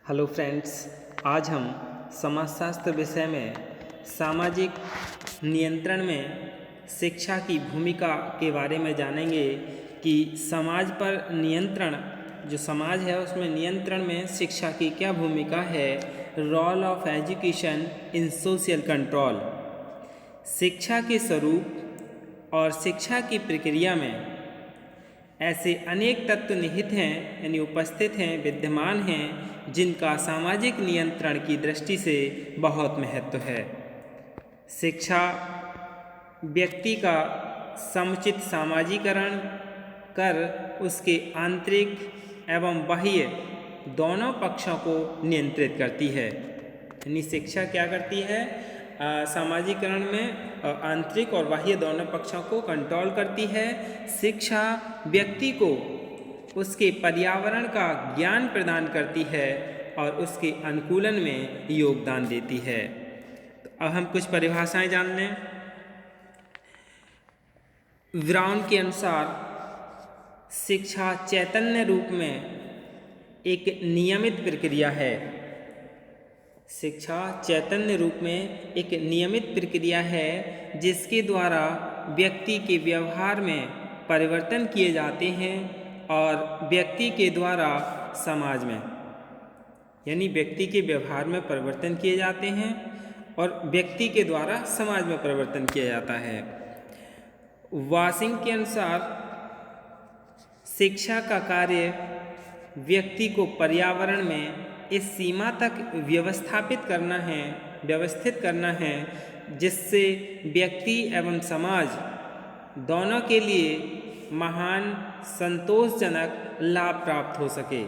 Hello friends, आज हम समाजशास्त्र विषय में सामाजिक नियंत्रण में शिक्षा की भूमिका के बारे में जानेंगे कि समाज पर नियंत्रण, जो समाज है उसमें नियंत्रण में शिक्षा की क्या भूमिका है। Role of education in social control. शिक्षा के स्वरूप और शिक्षा की प्रक्रिया में ऐसे अनेक तत्व निहित हैं, यानी उपस्थित हैं, विद्यमान हैं, जिनका सामाजिक नियंत्रण की दृष्टि से बहुत महत्व है। शिक्षा व्यक्ति का समुचित सामाजिकरण कर उसके आंतरिक एवं बाह्य दोनों पक्षों को नियंत्रित करती है। यानी शिक्षा क्या करती है? सामाजिकरण में आंतरिक और बाह्य दोनों पक्षों को कंट्रोल करती है। शिक्षा व्यक्ति को उसके पर्यावरण का ज्ञान प्रदान करती है और उसके अनुकूलन में योगदान देती है। तो अब हम कुछ परिभाषाएं जान लें। ब्राउन के अनुसार शिक्षा चैतन्य रूप में एक नियमित प्रक्रिया है। शिक्षा चैतन्य रूप में एक नियमित प्रक्रिया है जिसके द्वारा व्यक्ति के व्यवहार में परिवर्तन किए जाते हैं और व्यक्ति के द्वारा समाज में, यानी व्यक्ति के व्यवहार में परिवर्तन किए जाते हैं और व्यक्ति के द्वारा समाज में परिवर्तन किया जाता है। वाशिंग के अनुसार शिक्षा का कार्य व्यक्ति को पर्यावरण में इस सीमा तक व्यवस्थित करना है जिससे व्यक्ति एवं समाज दोनों के लिए महान संतोषजनक लाभ प्राप्त हो सके।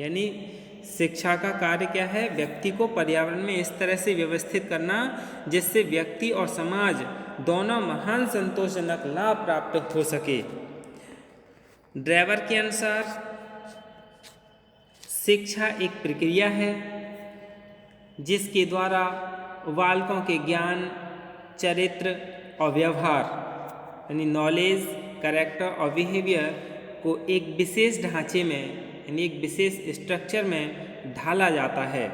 यानी शिक्षा का कार्य क्या है? व्यक्ति को पर्यावरण में इस तरह से व्यवस्थित करना जिससे व्यक्ति और समाज दोनों महान संतोषजनक लाभ प्राप्त हो सके। ड्राइवर के अनुसार शिक्षा एक प्रक्रिया है जिसके द्वारा बालकों के ज्ञान, चरित्र और व्यवहार, यानी नॉलेज, कैरेक्टर और बिहेवियर को एक विशेष ढांचे में, यानी एक विशेष स्ट्रक्चर में ढाला जाता है।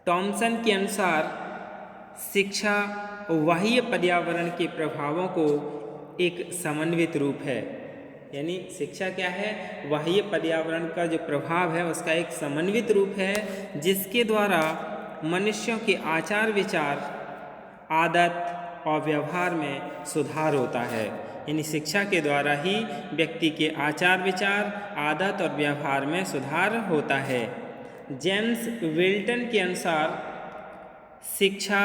टॉमसन के अनुसार शिक्षा बाह्य पर्यावरण के प्रभावों को एक समन्वित रूप है। यानी शिक्षा क्या है? बाह्य पर्यावरण का जो प्रभाव है उसका एक समन्वित रूप है जिसके द्वारा मनुष्यों के आचार विचार, आदत और व्यवहार में सुधार होता है। यानी शिक्षा के द्वारा ही व्यक्ति के आचार विचार, आदत और व्यवहार में सुधार होता है। जेम्स विल्टन के अनुसार शिक्षा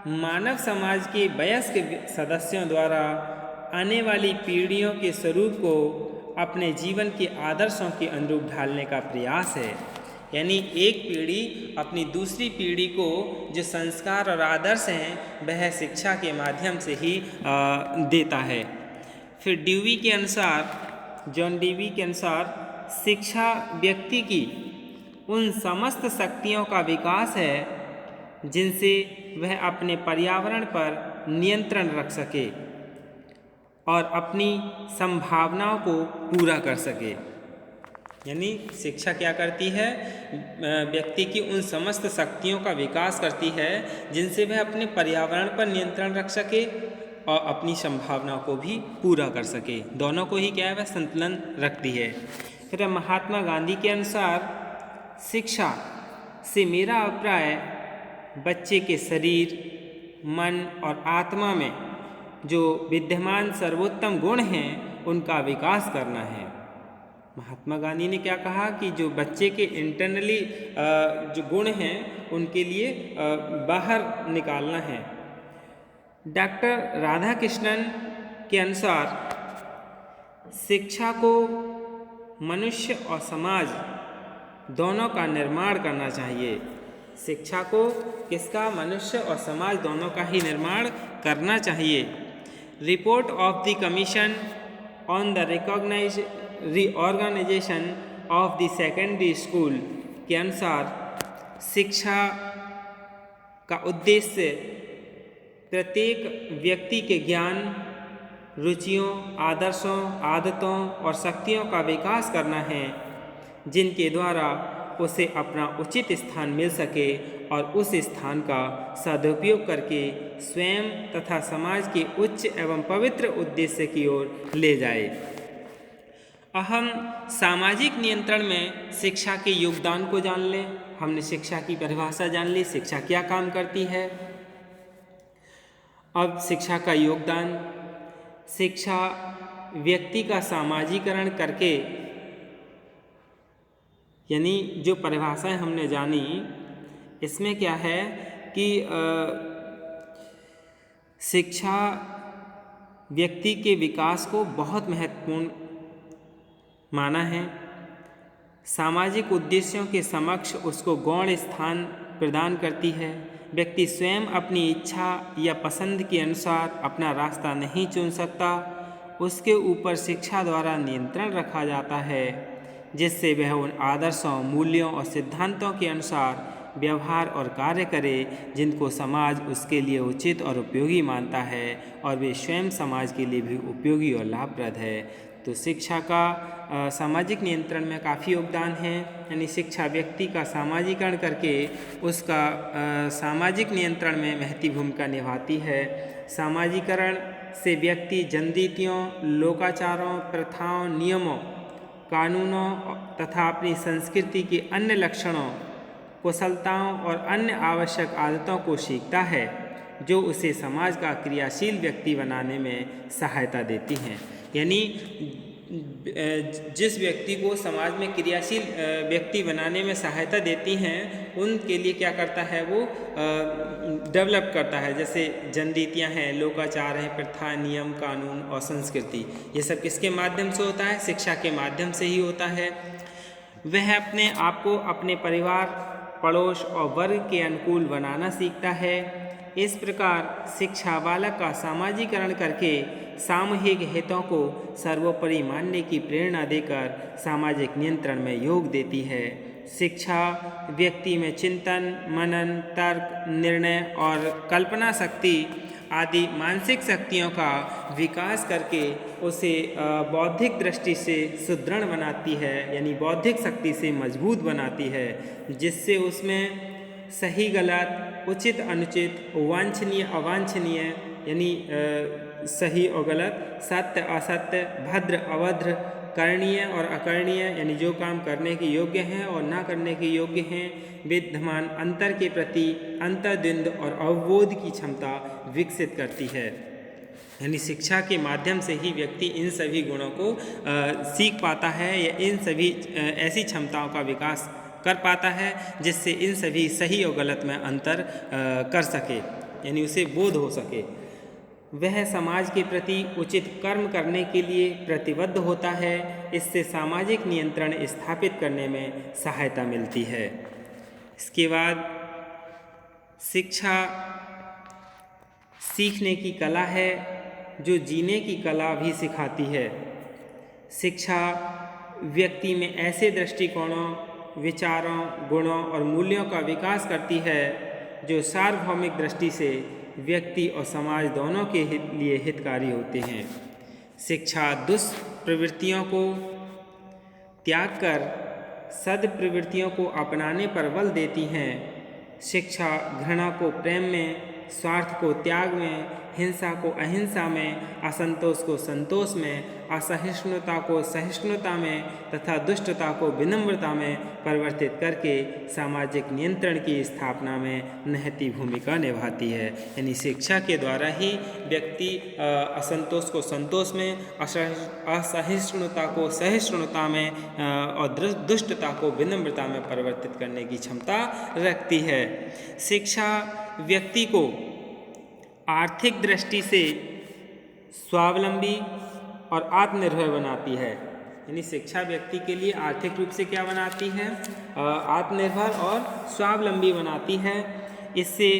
मानव समाज के वयस्क सदस्यों द्वारा आने वाली पीढ़ियों के स्वरूप को अपने जीवन के आदर्शों के अनुरूप ढालने का प्रयास है। यानी एक पीढ़ी अपनी दूसरी पीढ़ी को जो संस्कार और आदर्श हैं वह शिक्षा के माध्यम से ही देता है। फिर ड्यूवी के अनुसार, जॉन ड्यूवी के अनुसार शिक्षा व्यक्ति की उन समस्त शक्तियों का विकास है जिनसे वह अपने पर्यावरण पर नियंत्रण रख सके और अपनी संभावनाओं को पूरा कर सके। यानी शिक्षा क्या करती है? व्यक्ति की उन समस्त शक्तियों का विकास करती है जिनसे वह अपने पर्यावरण पर नियंत्रण रख सके और अपनी संभावनाओं को भी पूरा कर सके। दोनों को ही क्या है? वह संतुलन रखती है। फिर महात्मा गांधी के अनुसार शिक्षा से मेरा अभिप्राय बच्चे के शरीर, मन और आत्मा में जो विद्यमान सर्वोत्तम गुण हैं उनका विकास करना है। महात्मा गांधी ने क्या कहा कि जो बच्चे के इंटरनली जो गुण हैं उनके लिए बाहर निकालना है। डॉक्टर राधा कृष्णन के अनुसार शिक्षा को मनुष्य और समाज दोनों का निर्माण करना चाहिए। शिक्षा को किसका? मनुष्य और समाज दोनों का ही निर्माण करना चाहिए। Report of the commission on the reorganisation of the secondary school के अनुसार शिक्षा का उद्देश्य प्रत्येक व्यक्ति के ज्ञान, रुचियों, आदर्शों, आदतों और शक्तियों का विकास करना है जिनके द्वारा उसे अपना उचित स्थान मिल सके और उस स्थान का सदुपयोग करके स्वयं तथा समाज के उच्च एवं पवित्र उद्देश्य की ओर ले जाए। हम सामाजिक नियंत्रण में शिक्षा के योगदान को जान लें। हमने शिक्षा की परिभाषा जान ली, शिक्षा क्या काम करती है। अब शिक्षा का योगदान, शिक्षा व्यक्ति का सामाजिकरण करके, यानी जो परिभाषाएं हमने जानी इसमें क्या है कि शिक्षा व्यक्ति के विकास को बहुत महत्वपूर्ण माना है। सामाजिक उद्देश्यों के समक्ष उसको गौण स्थान प्रदान करती है। व्यक्ति स्वयं अपनी इच्छा या पसंद के अनुसार अपना रास्ता नहीं चुन सकता, उसके ऊपर शिक्षा द्वारा नियंत्रण रखा जाता है, जिससे वह उन आदर्शों, मूल्यों और सिद्धांतों के अनुसार व्यवहार और कार्य करे जिनको समाज उसके लिए उचित और उपयोगी मानता है और वे स्वयं समाज के लिए भी उपयोगी और लाभप्रद है। तो शिक्षा का सामाजिक नियंत्रण में काफ़ी योगदान है, यानी शिक्षा व्यक्ति का सामाजिकरण करके उसका सामाजिक नियंत्रण में महती भूमिका निभाती है। सामाजिकरण से व्यक्ति जनरीतियों, लोकाचारों, प्रथाओं, नियमों, कानूनों तथा अपनी संस्कृति के अन्य लक्षणों, कुशलताओं और अन्य आवश्यक आदतों को सीखता है, जो उसे समाज का क्रियाशील व्यक्ति बनाने में सहायता देती हैं। यानी जिस व्यक्ति को समाज में क्रियाशील व्यक्ति बनाने में सहायता देती हैं उनके लिए क्या करता है, वो डेवलप करता है। जैसे जनरीतियाँ हैं, लोकाचार हैं, प्रथा, नियम, कानून और संस्कृति, ये सब किसके माध्यम से होता है? शिक्षा के माध्यम से ही होता है। वह अपने आप को अपने परिवार, पड़ोस और वर्ग के अनुकूल बनाना सीखता है। इस प्रकार शिक्षा बालक का सामाजिकरण करके सामूहिक हितों को सर्वोपरि मानने की प्रेरणा देकर सामाजिक नियंत्रण में योग देती है। शिक्षा व्यक्ति में चिंतन, मनन, तर्क, निर्णय और कल्पना शक्ति आदि मानसिक शक्तियों का विकास करके उसे बौद्धिक दृष्टि से सुदृढ़ बनाती है, यानी बौद्धिक शक्ति से मजबूत बनाती है, जिससे उसमें सही गलत, उचित अनुचित, वांछनीय अवांछनीय, यानी सही और गलत, सत्य असत्य, भद्र अभद्र, करणीय और अकरणीय, यानी जो काम करने के योग्य हैं और ना करने के योग्य हैं, विद्यमान अंतर के प्रति अंतर्द्वंद और अवबोध की क्षमता विकसित करती है। यानी शिक्षा के माध्यम से ही व्यक्ति इन सभी गुणों को सीख पाता है या इन सभी ऐसी क्षमताओं का विकास कर पाता है जिससे इन सभी सही और गलत में अंतर कर सके, यानी उसे बोध हो सके। वह समाज के प्रति उचित कर्म करने के लिए प्रतिबद्ध होता है। इससे सामाजिक नियंत्रण स्थापित करने में सहायता मिलती है। इसके बाद शिक्षा सीखने की कला है, जो जीने की कला भी सिखाती है। शिक्षा व्यक्ति में ऐसे दृष्टिकोणों, विचारों, गुणों और मूल्यों का विकास करती है जो सार्वभौमिक दृष्टि से व्यक्ति और समाज दोनों के लिए हितकारी होते हैं। शिक्षा दुष्प्रवृत्तियों को त्याग कर सद्प्रवृत्तियों को अपनाने पर बल देती हैं। शिक्षा घृणा को प्रेम में, स्वार्थ को त्याग में, हिंसा को अहिंसा में, असंतोष को संतोष में, असहिष्णुता को सहिष्णुता में तथा दुष्टता को विनम्रता में परिवर्तित करके सामाजिक नियंत्रण की स्थापना में महती भूमिका निभाती है। यानी शिक्षा के द्वारा ही व्यक्ति असंतोष को संतोष में, असहिष्णुता को सहिष्णुता में और दुष्टता को विनम्रता में परिवर्तित करने की क्षमता रखती है। शिक्षा व्यक्ति को आर्थिक दृष्टि से स्वावलंबी और आत्मनिर्भर बनाती है। यानी शिक्षा व्यक्ति के लिए आर्थिक रूप से क्या बनाती है? आत्मनिर्भर और स्वावलंबी बनाती है। इससे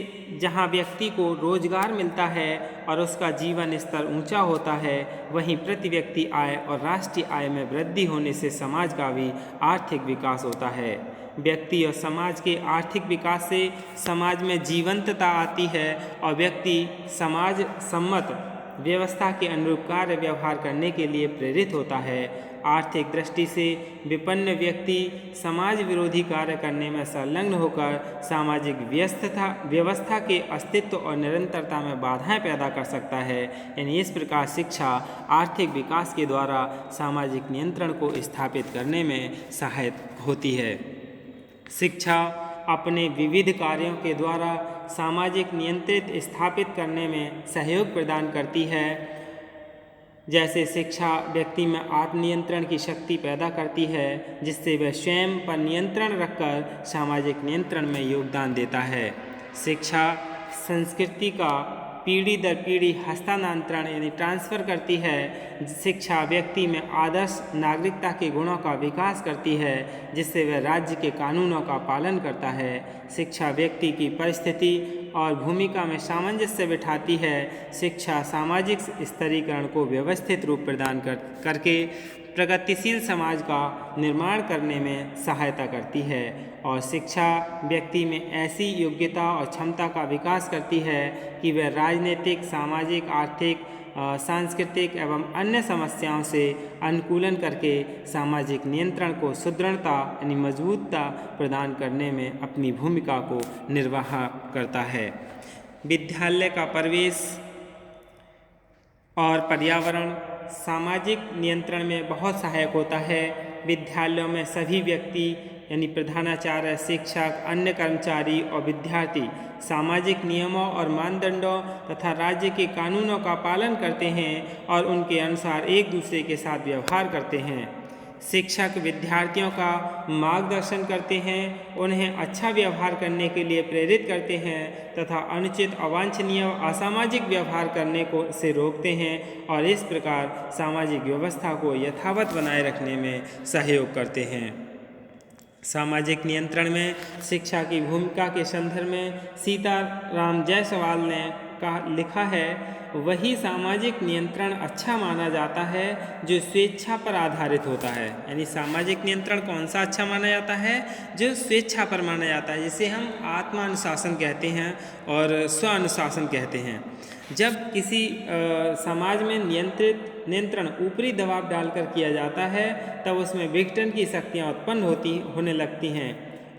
जहाँ व्यक्ति को रोजगार मिलता है और उसका जीवन स्तर ऊंचा होता है, वहीं प्रति व्यक्ति आय और राष्ट्रीय आय में वृद्धि होने से समाज का भी आर्थिक विकास होता है। व्यक्ति और समाज के आर्थिक विकास से समाज में जीवंतता आती है और व्यक्ति समाज सम्मत व्यवस्था के अनुरूप कार्य व्यवहार करने के लिए प्रेरित होता है आर्थिक दृष्टि से विपन्न व्यक्ति समाज विरोधी कार्य करने में संलग्न होकर सामाजिक व्यवस्था के अस्तित्व और निरंतरता में बाधाएं पैदा कर सकता है। यानी इस प्रकार शिक्षा आर्थिक विकास के द्वारा सामाजिक नियंत्रण को स्थापित करने में सहायक होती है। शिक्षा अपने विविध कार्यों के द्वारा सामाजिक नियंत्रित स्थापित करने में सहयोग प्रदान करती है। जैसे शिक्षा व्यक्ति में आत्मनियंत्रण की शक्ति पैदा करती है, जिससे वह स्वयं पर नियंत्रण रखकर सामाजिक नियंत्रण में योगदान देता है। शिक्षा संस्कृति का पीढ़ी दर पीढ़ी हस्तांतरण यानी ट्रांसफ़र करती है। शिक्षा व्यक्ति में आदर्श नागरिकता के गुणों का विकास करती है, जिससे वह राज्य के कानूनों का पालन करता है। शिक्षा व्यक्ति की परिस्थिति और भूमिका में सामंजस्य बिठाती है। शिक्षा सामाजिक स्तरीकरण को व्यवस्थित रूप प्रदान करके प्रगतिशील समाज का निर्माण करने में सहायता करती है। और शिक्षा व्यक्ति में ऐसी योग्यता और क्षमता का विकास करती है कि वह राजनीतिक, सामाजिक, आर्थिक, सांस्कृतिक एवं अन्य समस्याओं से अनुकूलन करके सामाजिक नियंत्रण को सुदृढ़ता यानी मजबूतता प्रदान करने में अपनी भूमिका को निर्वाह करता है। विद्यालय का परिवेश और पर्यावरण सामाजिक नियंत्रण में बहुत सहायक होता है। विद्यालयों में सभी व्यक्ति यानी प्रधानाचार्य, शिक्षक, अन्य कर्मचारी और विद्यार्थी सामाजिक नियमों और मानदंडों तथा राज्य के कानूनों का पालन करते हैं और उनके अनुसार एक दूसरे के साथ व्यवहार करते हैं। शिक्षक विद्यार्थियों का मार्गदर्शन करते हैं, उन्हें अच्छा व्यवहार करने के लिए प्रेरित करते हैं तथा अनुचित, अवांछनीय और असामाजिक व्यवहार करने से रोकते हैं और इस प्रकार सामाजिक व्यवस्था को यथावत बनाए रखने में सहयोग करते हैं। सामाजिक नियंत्रण में शिक्षा की भूमिका के संदर्भ में सीताराम जायसवाल ने लिखा है, वही सामाजिक नियंत्रण अच्छा माना जाता है जो स्वेच्छा पर आधारित होता है। यानी सामाजिक नियंत्रण कौन सा अच्छा माना जाता है? जो स्वेच्छा पर माना जाता है, जिसे हम आत्मानुशासन कहते हैं और स्व अनुशासन कहते हैं। जब किसी समाज में नियंत्रण ऊपरी दबाव डालकर किया जाता है, तब उसमें विघटन की शक्तियाँ उत्पन्न होने लगती हैं।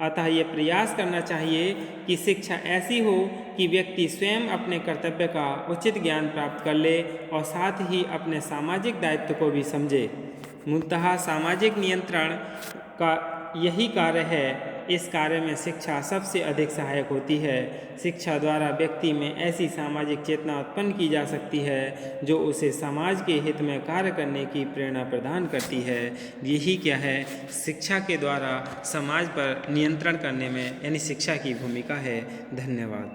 अतः ये प्रयास करना चाहिए कि शिक्षा ऐसी हो कि व्यक्ति स्वयं अपने कर्तव्य का उचित ज्ञान प्राप्त कर ले और साथ ही अपने सामाजिक दायित्व को भी समझे। मूलतः सामाजिक नियंत्रण का यही कार्य है। इस कार्य में शिक्षा सबसे अधिक सहायक होती है। शिक्षा द्वारा व्यक्ति में ऐसी सामाजिक चेतना उत्पन्न की जा सकती है जो उसे समाज के हित में कार्य करने की प्रेरणा प्रदान करती है। यही क्या है, शिक्षा के द्वारा समाज पर नियंत्रण करने में यानी शिक्षा की भूमिका है। धन्यवाद।